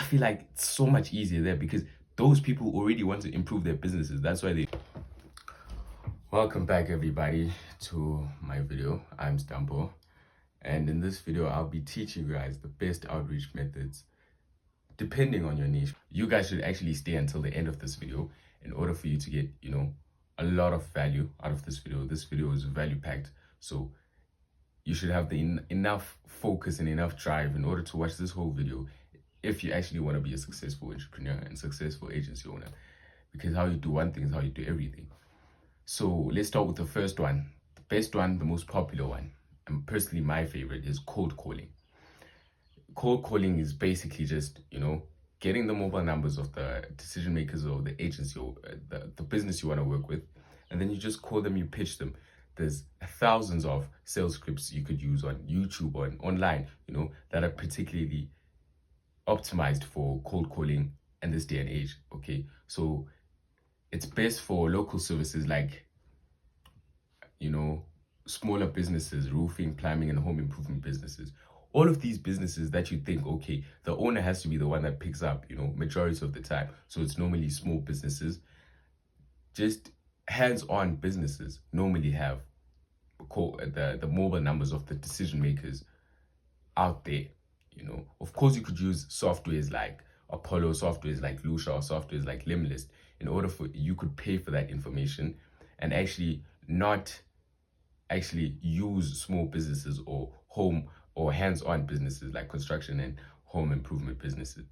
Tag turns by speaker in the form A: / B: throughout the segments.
A: feel like it's so much easier there because those people already want to improve their businesses. That's why they. Welcome back, everybody, to my video. I'm Stampo, and in this video, I'll be teaching you guys the best outreach methods depending on your niche. You guys should actually stay until the end of this video in order for you to get, a lot of value out of this video. This video is value packed, so you should have the enough focus and enough drive in order to watch this whole video if you actually want to be a successful entrepreneur and successful agency owner, because how you do one thing is how you do everything. So let's start with the first one. The best one, the most popular one, and personally my favorite, is cold calling. Cold calling is basically just, getting the mobile numbers of the decision makers or the agency or the business you want to work with, and then you just call them, you pitch them. There's thousands of sales scripts you could use on YouTube or online, that are particularly optimized for cold calling in this day and age. Okay, so it's best for local services like, smaller businesses, roofing, plumbing, and home improvement businesses. All of these businesses that you think, okay, the owner has to be the one that picks up, majority of the time. So it's normally small businesses. Just hands-on businesses normally have the mobile numbers of the decision makers out there. Of course, you could use softwares like Apollo, softwares like Lusha, or softwares like Limlist in order for you could pay for that information and actually not actually use small businesses or home or hands-on businesses like construction and home improvement businesses.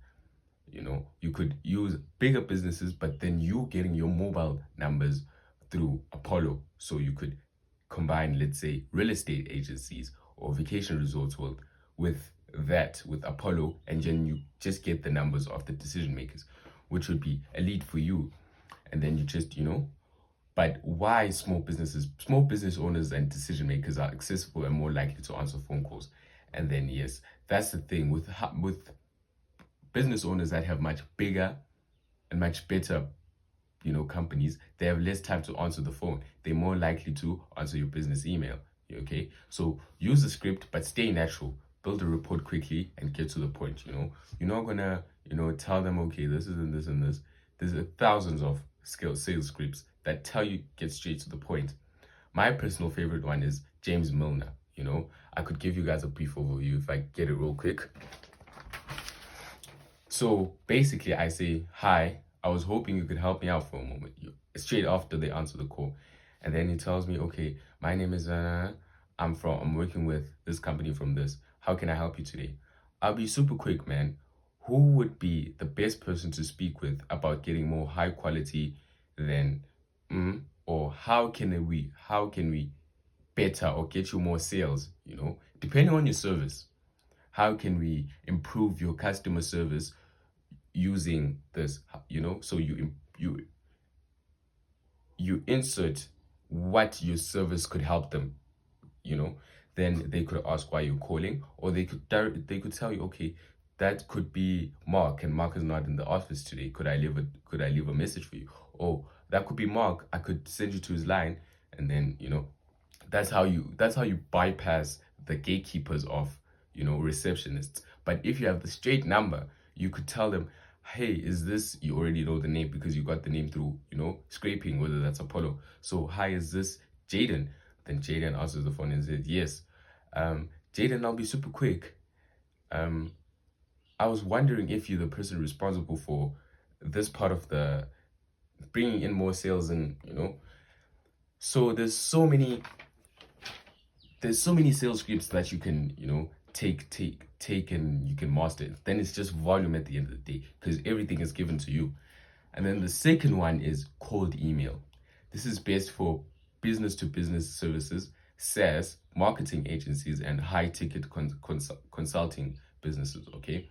A: You could use bigger businesses, but then you getting your mobile numbers through Apollo. So you could combine, let's say, real estate agencies or vacation resorts with Apollo, and then you just get the numbers of the decision makers, which would be a lead for you. And then you just, but why small business owners and decision makers are accessible and more likely to answer phone calls. And then, yes, that's the thing with business owners that have much bigger and much better, companies. They have less time to answer the phone. They're more likely to answer your business email. Okay, so use the script, but stay natural. Build a report quickly and get to the point. You're not gonna, tell them, okay, this is and this and this. There's thousands of sales scripts that tell you get straight to the point. My personal favorite one is James Milner. I could give you guys a brief overview if I get it real quick. So basically, I say, hi, I was hoping you could help me out for a moment. Straight after they answer the call. And then he tells me, okay, my name is, I'm working with this company from this. How can I help you today? I'll be super quick, man. Who would be the best person to speak with about getting more high quality than, or how can we better or get you more sales, depending on your service? How can we improve your customer service using this, so you insert what your service could help them, then they could ask why you're calling, or they could tell you, okay, that could be Mark, and Mark is not in the office today. Could I leave a message for you? Or that could be Mark. I could send you to his line, and then that's how you bypass the gatekeepers of receptionists. But if you have the straight number, you could tell them, hey, is this, you already know the name because you got the name through scraping, whether that's Apollo. So, hi, is this Jaden? Then Jaden answers the phone and says, yes. Jaden, I'll be super quick. I was wondering if you're the person responsible for this part of the bringing in more sales, and so there's so many sales scripts that you can take and you can master it. Then it's just volume at the end of the day because everything is given to you. And then the second one is cold email. This is best for business to business services, SaaS, marketing agencies, and high ticket consulting businesses. Okay,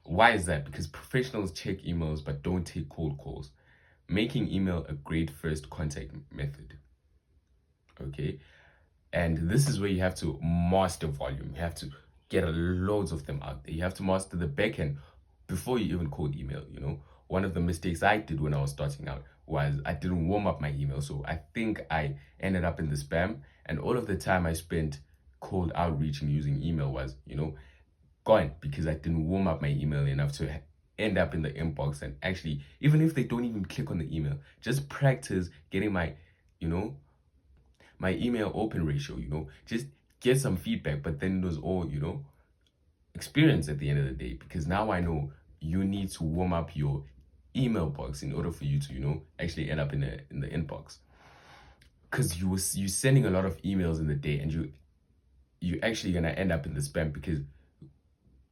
A: why is that? Because professionals check emails but don't take cold calls, making email a great first contact method. Okay, and this is where you have to master volume. You have to get loads of them out there. You have to master the backend before you even cold email. One of the mistakes I did when I was starting out was I didn't warm up my email. So I think I ended up in the spam, and all of the time I spent cold outreach and using email was, gone because I didn't warm up my email enough to end up in the inbox. And actually, even if they don't even click on the email, just practice getting my, you know, my email open ratio, just get some feedback. But then it was all, experience at the end of the day, because now I know you need to warm up your email box in order for you to, actually end up in the inbox. Because you sending a lot of emails in the day, and you actually gonna end up in the spam,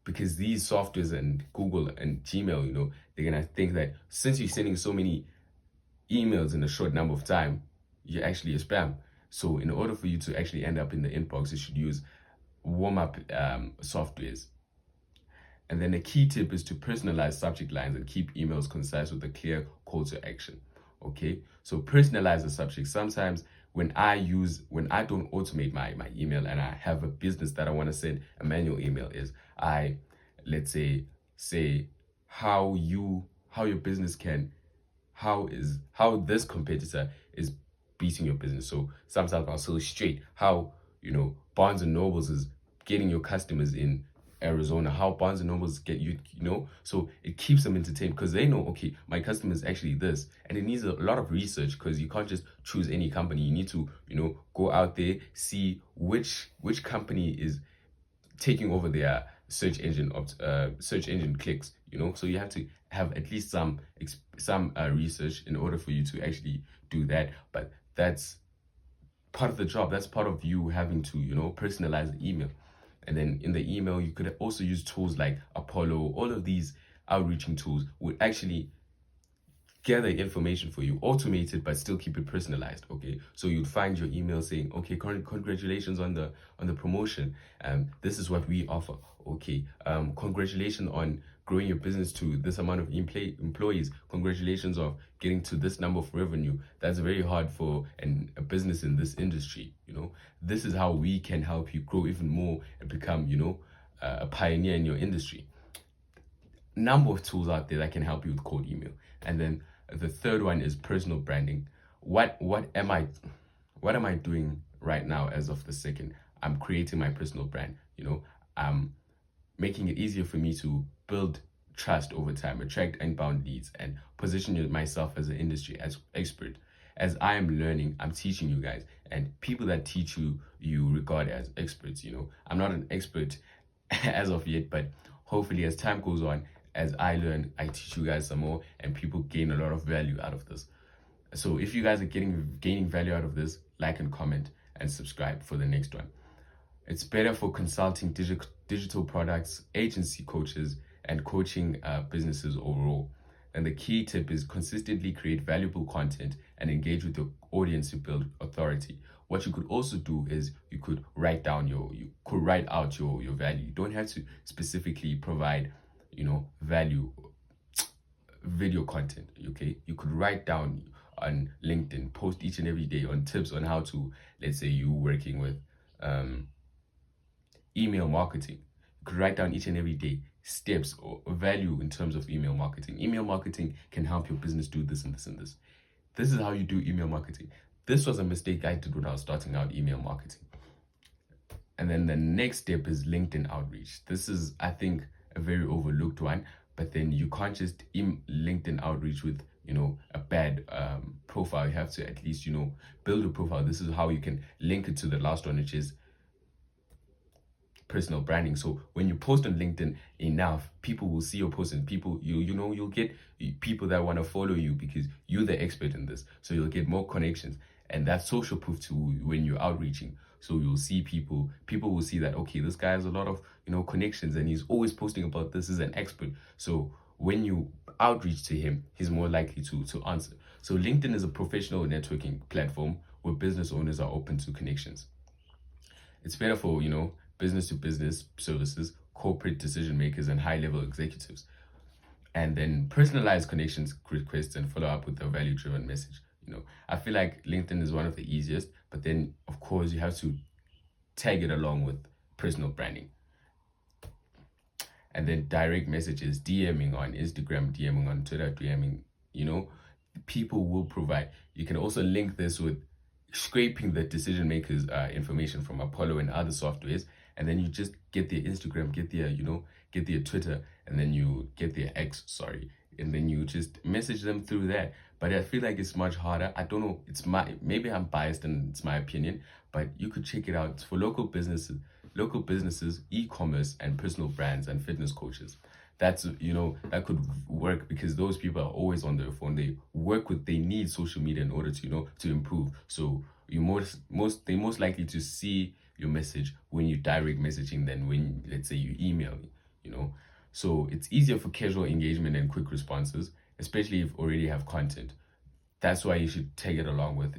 A: because these softwares and Google and Gmail, they're gonna think that since you're sending so many emails in a short number of time, you're actually a spam. So in order for you to actually end up in the inbox, you should use warm-up softwares. And then a key tip is to personalize subject lines and keep emails concise with a clear call to action. Okay, so personalize the subject. Sometimes when I don't automate my email, and I have a business that I want to send a manual email, is let's say how your business can, how this competitor is beating your business. So sometimes I'll say straight how, Barnes and Nobles is getting your customers in Arizona, how Barnes and Nobles get you, so it keeps them entertained, because they know, okay, my customer is actually this. And it needs a lot of research, because you can't just choose any company. You need to, go out there, see which company is taking over their search engine clicks, so you have to have at least some research in order for you to actually do that. But that's part of the job. That's part of you having to, personalize the email. And then in the email, you could also use tools like Apollo. All of these outreaching tools would actually gather information for you, automated, but still keep it personalized. Okay, so you'd find your email saying, okay, congratulations on the promotion. This is what we offer. Okay, congratulations on growing your business to this amount of employees. Congratulations of getting to this number of revenue. That's very hard for a business in this industry. This is how we can help you grow even more and become, a pioneer in your industry. Number of tools out there that can help you with cold email. And then the third one is personal branding. What am I doing right now as of the second? I'm creating my personal brand. I'm making it easier for me to build trust over time, attract inbound leads, and position myself as an industry expert. As I am learning, I'm teaching you guys, and people that teach you regard as experts. I'm not an expert as of yet, but hopefully as time goes on, as I learn, I teach you guys some more, and people gain a lot of value out of this. So if you guys are gaining value out of this, like and comment and subscribe for the next one. It's better for consulting digital products, agency coaches, and coaching businesses overall. And the key tip is consistently create valuable content and engage with your audience to build authority. What you could also do is you could write out your value. You don't have to specifically provide, value video content. Okay, you could write down on LinkedIn, post each and every day on tips on how to, let's say you working with email marketing. You could write down each and every day steps or value in terms of email marketing. Email marketing can help your business do this and this and this. This is how you do email marketing. This was a mistake I did when I was starting out email marketing. And then the next step is LinkedIn outreach. This is, I think, a very overlooked one, but then you can't just LinkedIn outreach with, a bad profile. You have to at least, build a profile. This is how you can link it to the last one, which is personal branding. So when you post on LinkedIn enough, people will see your post, and people, you'll get people that want to follow you because you're the expert in this. So you'll get more connections, and that's social proof to when you're outreaching. So you'll see people will see that, okay, this guy has a lot of, connections, and he's always posting about this, is an expert. So when you outreach to him, he's more likely to answer. So LinkedIn is a professional networking platform where business owners are open to connections. It's better for, business to business services, corporate decision makers, and high level executives. And then personalized connections requests and follow up with a value driven message. I feel like LinkedIn is one of the easiest, but then of course you have to tag it along with personal branding. And then direct messages, DMing on Instagram, DMing on Twitter, DMing, people will provide. You can also link this with scraping the decision makers information from Apollo and other softwares, and then you just get their Instagram, get their get their Twitter, and then you get their X, sorry, and then you just message them through that. But I feel like it's much harder. I don't know. Maybe I'm biased and it's my opinion, but you could check it out. It's for local businesses, e-commerce, and personal brands and fitness coaches. That's, that could work because those people are always on their phone. They need social media in order to, to improve. So you they most likely to see your message when you direct messaging than when, let's say, you email, you know. So it's easier for casual engagement and quick responses, especially if you already have content. That's why you should take it along with,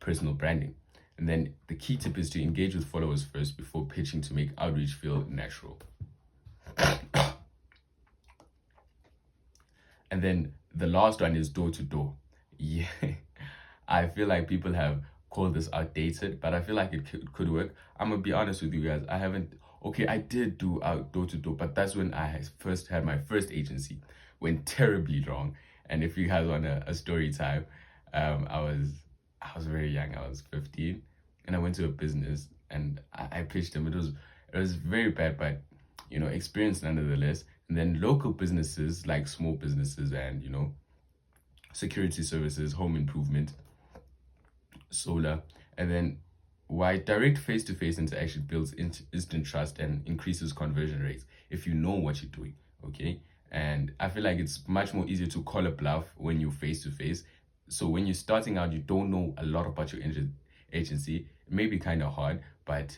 A: personal branding. And then the key tip is to engage with followers first before pitching to make outreach feel natural. And then the last one is door to door. Yeah, I feel like people have called this outdated, but I feel like it could work. I'm gonna be honest with you guys. I did do out door to door, but that's when I first had my first agency. Went terribly wrong. And if you guys want a story time, I was very young. I was 15, and I went to a business and I pitched them. It was very bad, but experience nonetheless. And then local businesses like small businesses and security services, home improvement, solar, and then why direct face-to-face interaction builds instant trust and increases conversion rates if you know what you're doing. Okay, and I feel like it's much more easier to call a bluff when you're face-to-face. So when you're starting out, you don't know a lot about your agency. It may be kind of hard, but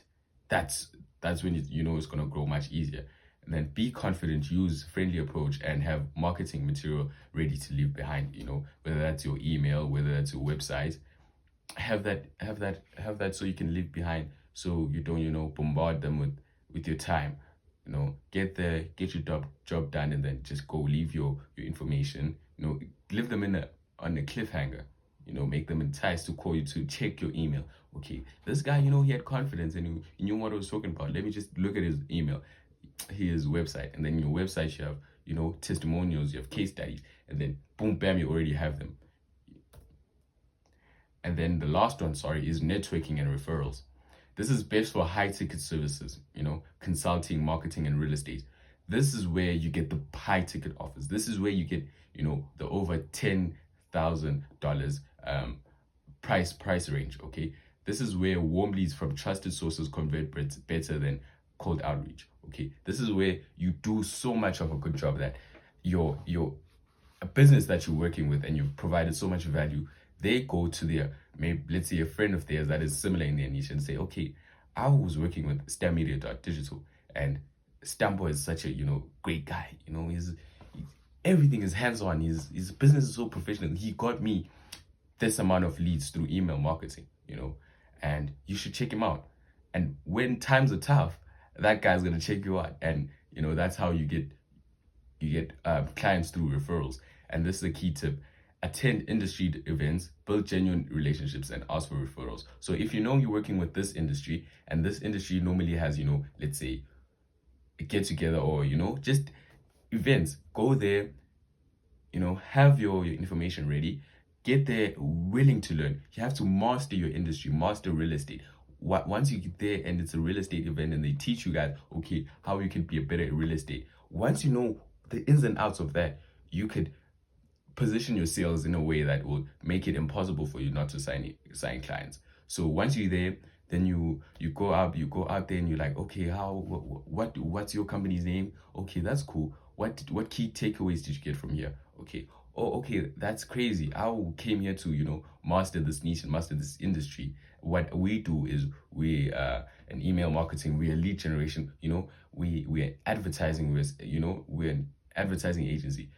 A: that's when you know it's gonna grow much easier. And then be confident, use friendly approach, and have marketing material ready to leave behind. Whether that's your email, whether that's your website, have that so you can leave behind. So you don't bombard them with your time. Get your job done, and then just go leave your information. Leave them on a cliffhanger. Make them enticed to call you to check your email. Okay, this guy, he had confidence and he knew what I was talking about. Let me just look at his email, his website, and then your website you have, testimonials, you have case studies, and then boom, bam, you already have them. And then the last one, is networking and referrals. This is best for high ticket services, consulting, marketing, and real estate. This is where you get the high ticket offers. This is where you get, the over $10,000 price range. Okay, this is where warm leads from trusted sources convert better than cold outreach. Okay, this is where you do so much of a good job that your a business that you're working with and you've provided so much value, they go to their, maybe let's say a friend of theirs that is similar in their niche and say, okay, I was working with StamMedia.digital, and Stambo is such a great guy. Everything is hands-on. His business is so professional. He got me this amount of leads through email marketing, and you should check him out. And when times are tough, that guy's gonna check you out, and that's how you get clients through referrals. And this is a key tip: attend industry events, build genuine relationships, and ask for referrals. So if you're working with this industry, and this industry normally has let's say a get together or just events, go there, have your information ready, get there willing to learn. You have to master your industry, master real estate. Once you get there and it's a real estate event and they teach you guys, okay, how you can be a better at real estate. Once you know the ins and outs of that, you could position your sales in a way that will make it impossible for you not to sign clients. So once you're there, then you go out there and you're like, okay, what's your company's name? Okay, that's cool. What key takeaways did you get from here? Okay. Oh, okay, that's crazy. I came here to, master this niche and master this industry. What we do is we an email marketing, we're lead generation, we're advertising, we're an advertising agency.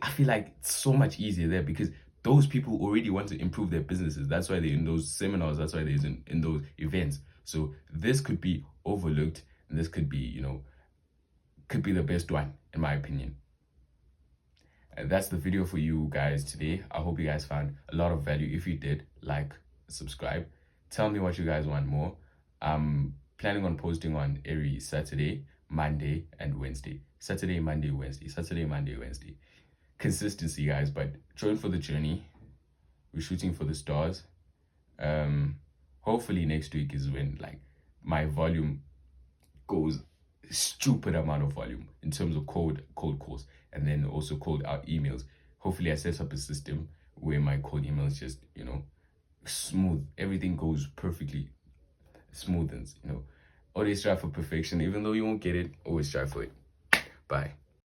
A: I feel like it's so much easier there because those people already want to improve their businesses. That's why they're in those seminars. That's why they're in those events. So this could be overlooked, and this could be, could be the best one, in my opinion. And that's the video for you guys today. I hope you guys found a lot of value. If you did, like, subscribe. Tell me what you guys want more. I'm planning on posting on every Saturday, Monday, and Wednesday. Saturday, Monday, Wednesday. Saturday, Monday, Wednesday. Consistency, guys, but join for the journey. We're shooting for the stars. Hopefully next week is when my volume goes stupid amount of volume in terms of cold calls, and then also cold out emails. Hopefully I set up a system where my cold emails just, smooth. Everything goes perfectly smoothens, Always strive for perfection. Even though you won't get it, always strive for it. Bye.